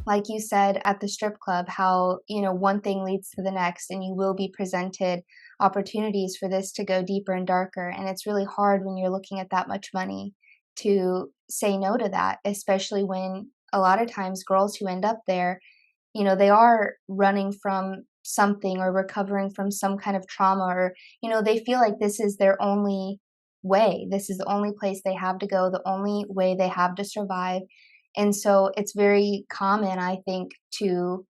like you said at the strip club, how, one thing leads to the next, and you will be presented opportunities for this to go deeper and darker. And it's really hard when you're looking at that much money to say no to that, especially when a lot of times girls who end up there, they are running from something or recovering from some kind of trauma, or, they feel like this is their only way. This is the only place they have to go, the only way they have to survive. And so it's very common, I think, to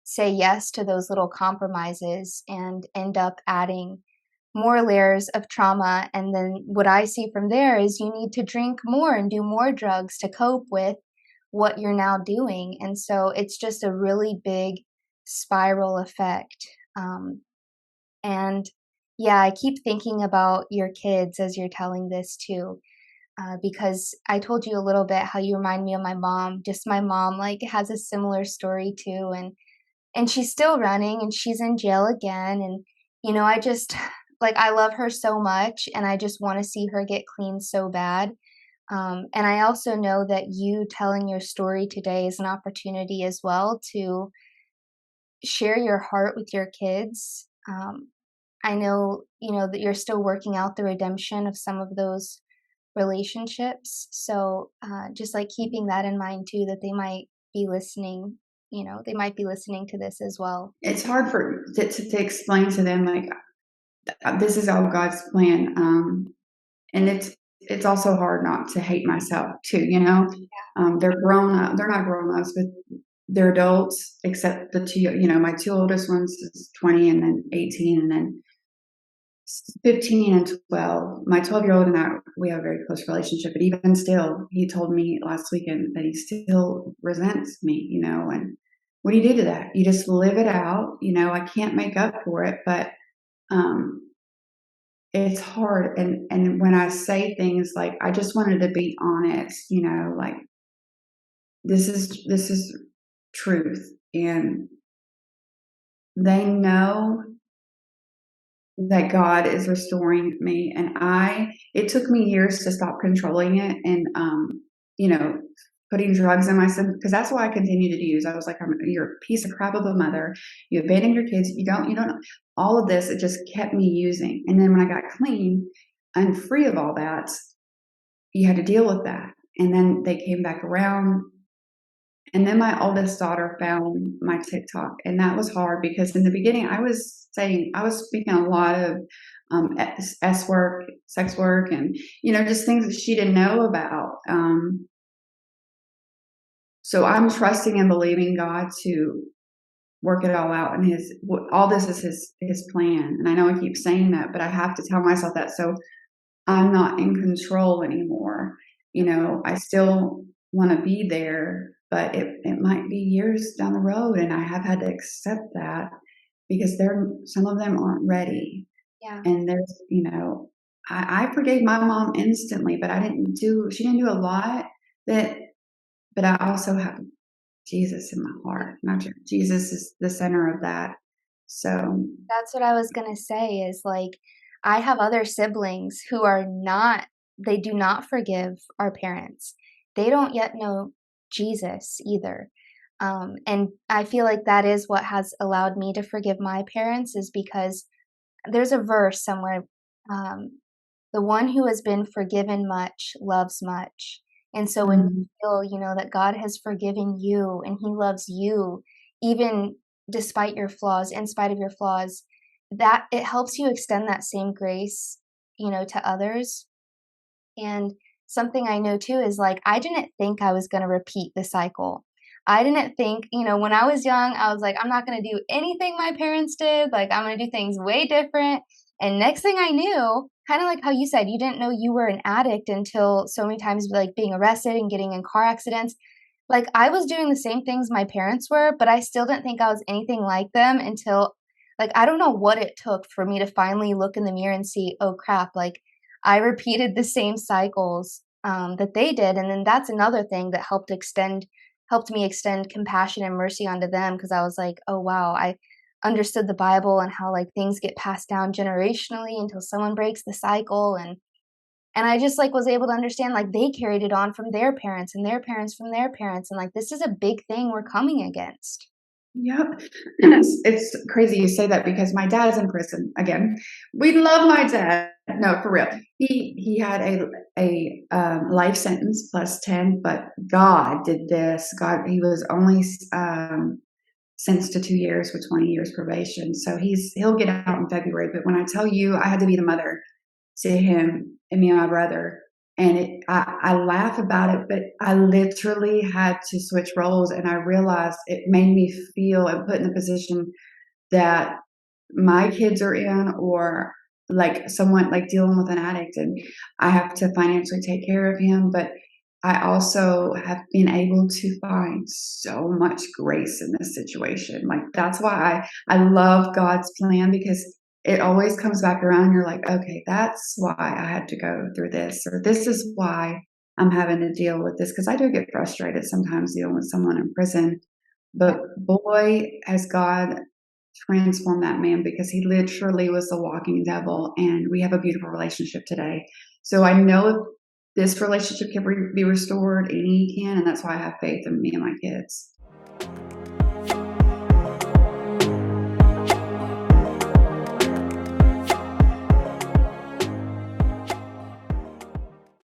say yes to those little compromises and end up adding more layers of trauma. And then what I see from there is you need to drink more and do more drugs to cope with what you're now doing. And so it's just a really big spiral effect. And yeah, I keep thinking about your kids as you're telling this too, because I told you a little bit how you remind me of my mom. Just my mom, like, has a similar story too, and she's still running, and she's in jail again. And I just like, I love her so much, and I just want to see her get clean so bad. And I also know that you telling your story today is an opportunity as well to share your heart with your kids. I know, that you're still working out the redemption of some of those relationships. So just like keeping that in mind too, that they might be listening, they might be listening to this as well. It's hard to explain to them, like, this is all God's plan. And it's also hard not to hate myself too, you know? They're grown up. They're not grown ups, but they're adults, except the two, my two oldest ones is 20 and then 18 and then 15 and 12. My 12-year-old and I, we have a very close relationship, but even still, he told me last weekend that he still resents me, and what do you do to that? You just live it out. I can't make up for it, but um, it's hard. And when I say things like, I just wanted to be honest, like, this is truth. And they know that God is restoring me. And it took me years to stop controlling it and, you know, putting drugs in my son, because that's what I continued to use. I was like, you're a piece of crap of a mother. You abandon your kids. You don't, all of this. It just kept me using. And then when I got clean and free of all that, you had to deal with that. And then they came back around. And then my oldest daughter found my TikTok, and that was hard because in the beginning I was speaking a lot of S work, sex work, and just things that she didn't know about. So I'm trusting and believing God to work it all out, and all this is His plan. And I know I keep saying that, but I have to tell myself that so I'm not in control anymore. I still want to be there, but it might be years down the road. And I have had to accept that because some of them aren't ready. Yeah. And I forgave my mom instantly, but she didn't do a lot but I also have Jesus in my heart. Not sure. Jesus is the center of that. So, That's what I was gonna say is, like, I have other siblings who are not they do not forgive our parents. They don't yet know Jesus either. And I feel like that is what has allowed me to forgive my parents, is because there's a verse somewhere, um, "The one who has been forgiven much loves much." And so when you mm, feel, that God has forgiven you and He loves you, even despite your flaws, in spite of your flaws, that it helps you extend that same grace, to others. And something I know too is, like, I didn't think I was gonna repeat the cycle. I didn't think, when I was young, I was like, I'm not gonna do anything my parents did. Like, I'm gonna do things way different. And next thing I knew, kind of like how you said, you didn't know you were an addict until so many times, like being arrested and getting in car accidents. Like, I was doing the same things my parents were, but I still didn't think I was anything like them until, like, I don't know what it took for me to finally look in the mirror and see, oh crap, like, I repeated the same cycles that they did. And then that's another thing that helped me extend compassion and mercy onto them, because I was like, oh wow, I understood the Bible and how, like, things get passed down generationally until someone breaks the cycle. And And I just, like, was able to understand, like, they carried it on from their parents and their parents from their parents, and, like, this is a big thing we're coming against. Yep. It's crazy you say that because my dad's in prison again. We love my dad. No, for real. He had a life sentence plus 10, but God did this. God, he was only sentenced to 2 years with 20 years probation. So he'll get out in February. But when I tell you, I had to be the mother to him and me and my brother. And I laugh about it, but I literally had to switch roles. And I realized it made me feel and put in the position that my kids are in, or like someone like dealing with an addict, and I have to financially take care of him. But I also have been able to find so much grace in this situation. Like that's why I love God's plan, because it always comes back around. You're like, okay, that's why I had to go through this, or this is why I'm having to deal with this. Because I do get frustrated sometimes dealing with someone in prison. Yeah. But boy, has God transformed that man, because he literally was the walking devil, and we have a beautiful relationship today. So I know if this relationship can be restored, and he can, and that's why I have faith in me and my kids.